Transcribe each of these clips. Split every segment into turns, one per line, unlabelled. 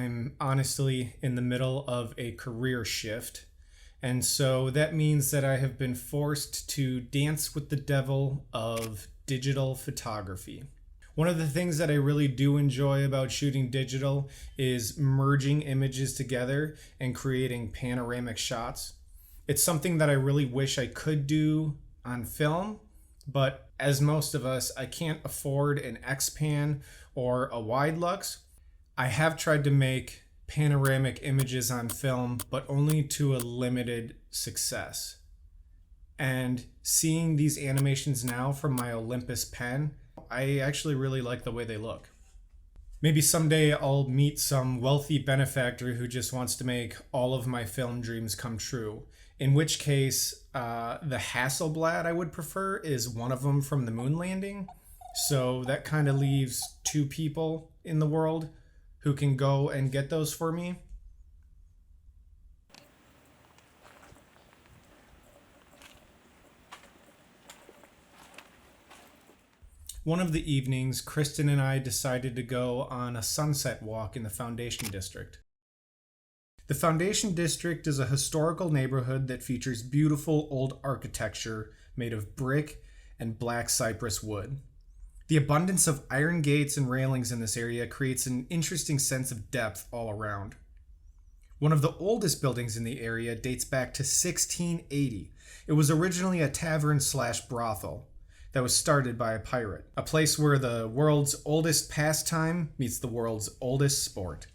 I'm honestly in the middle of a career shift, and so that means that I have been forced to dance with the devil of digital photography. One of the things that I really do enjoy about shooting digital is merging images together and creating panoramic shots. It's something that I really wish I could do on film, but as most of us, I can't afford an X-Pan or a wide lux. I have tried to make panoramic images on film, but only to a limited success. And seeing these animations now from my Olympus pen, I actually really like the way they look. Maybe someday I'll meet some wealthy benefactor who just wants to make all of my film dreams come true. In which case, the Hasselblad I would prefer is one of them from the moon landing. So that kind of leaves two people in the world who can go and get those for me. One of the evenings, Kristen and I decided to go on a sunset walk in the Foundation District. The Foundation District is a historical neighborhood that features beautiful old architecture made of brick and black cypress wood. The abundance of iron gates and railings in this area creates an interesting sense of depth all around. One of the oldest buildings in the area dates back to 1680. It was originally a tavern/brothel that was started by a pirate, a place where the world's oldest pastime meets the world's oldest sport.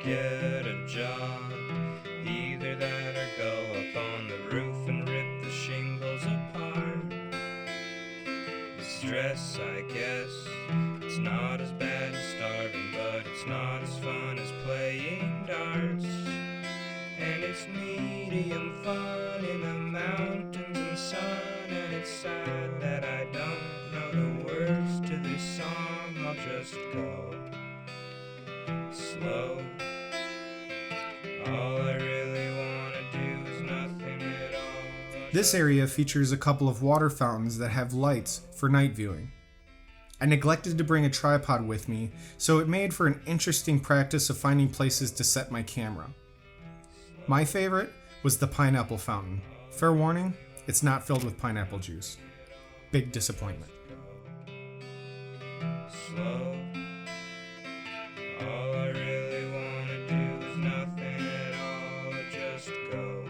Get a job, either that or go up on the roof and rip the shingles apart. The stress, I guess, it's not as bad as starving, but it's not as fun as playing darts. And it's medium fun in the mountains and sun, and it's sad that I don't know the words to this song. I'll just go slow. All I really wanna do is nothing at all.
This area features a couple of water fountains that have lights for night viewing. I neglected to bring a tripod with me, so it made for an interesting practice of finding places to set my camera. My favorite was the pineapple fountain. Fair warning, it's not filled with pineapple juice. Big disappointment.
Slow. All I really wanna do is nothing at all. I just go.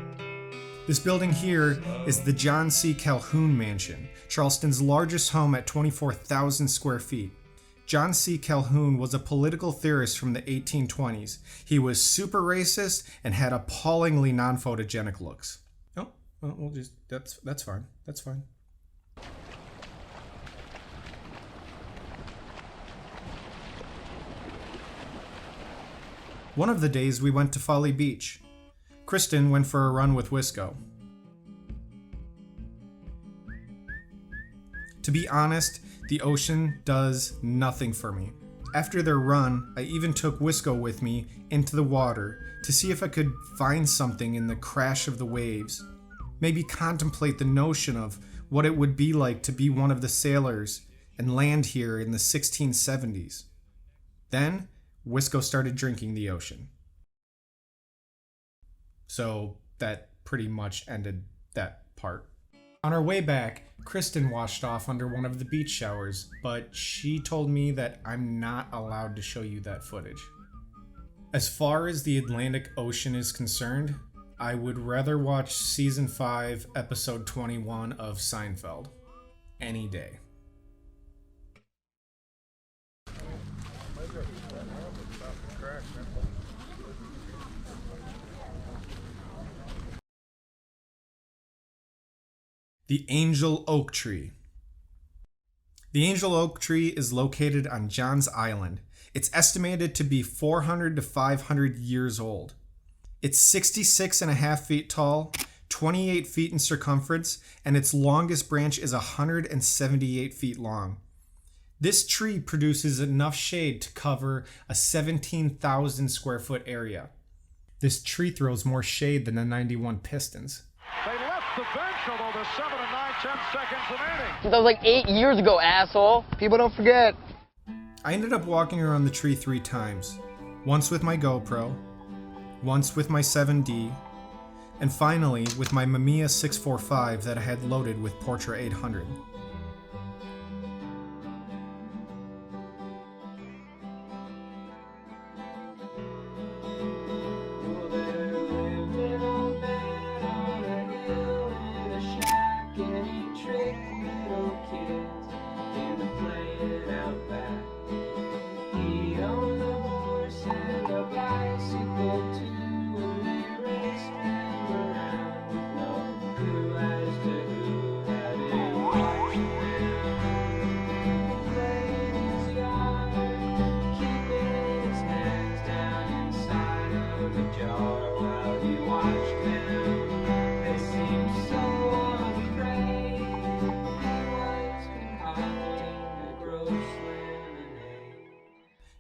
This building here is the John C. Calhoun Mansion, Charleston's largest home at 24,000 square feet. John C. Calhoun was a political theorist from the 1820s. He was super racist and had appallingly non-photogenic looks. Oh, well, we'll just that's fine. That's fine. One of the days we went to Folly Beach. Kristen went for a run with Wisco. To be honest, the ocean does nothing for me. After their run, I even took Wisco with me into the water to see if I could find something in the crash of the waves. Maybe contemplate the notion of what it would be like to be one of the sailors and land here in the 1670s. Then, Wisco started drinking the ocean. So that pretty much ended that part. On our way back, Kristen washed off under one of the beach showers, but she told me that I'm not allowed to show you that footage. As far as the Atlantic Ocean is concerned, I would rather watch Season 5, Episode 21 of Seinfeld. Any day. The Angel Oak Tree. The Angel Oak Tree is located on Johns Island. It's estimated to be 400 to 500 years old. It's 66.5 feet tall, 28 feet in circumference, and its longest branch is 178 feet long. This tree produces enough shade to cover a 17,000 square foot area. This tree throws more shade than the 91 Pistons.
They left the bench, although there's 7 and 9, 10 seconds remaining.
That was like 8 years ago, asshole. People don't forget.
I ended up walking around the tree 3 times. Once with my GoPro, once with my 7D, and finally with my Mamiya 645 that I had loaded with Portra 800.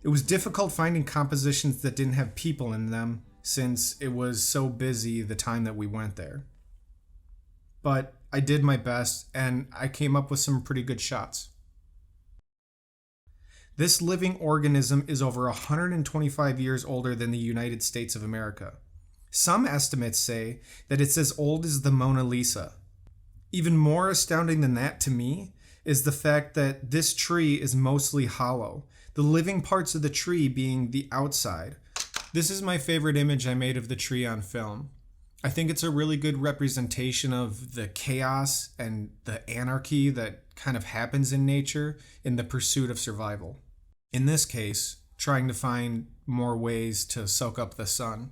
It was difficult finding compositions that didn't have people in them since it was so busy the time that we went there. But I did my best and I came up with some pretty good shots. This living organism is over 125 years older than the United States of America. Some estimates say that it's as old as the Mona Lisa. Even more astounding than that to me is the fact that this tree is mostly hollow, the living parts of the tree being the outside. This is my favorite image I made of the tree on film. I think it's a really good representation of the chaos and the anarchy that kind of happens in nature in the pursuit of survival. In this case, trying to find more ways to soak up the sun.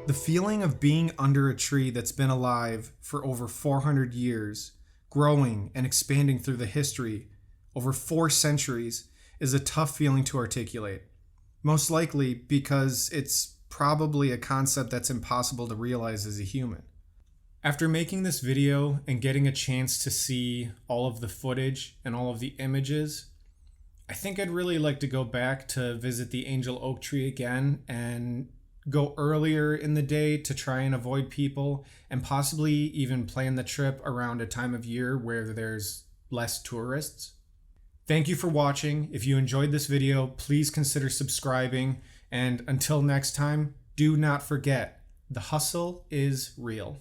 The feeling of being under a tree that's been alive for over 400 years, growing and expanding through the history over 4 centuries, is a tough feeling to articulate. Most likely because it's probably a concept that's impossible to realize as a human. After making this video and getting a chance to see all of the footage and all of the images, I think I'd really like to go back to visit the Angel Oak Tree again and go earlier in the day to try and avoid people, and possibly even plan the trip around a time of year where there's less tourists. Thank you for watching. If you enjoyed this video, please consider subscribing, and until next time, do not forget, the hustle is real.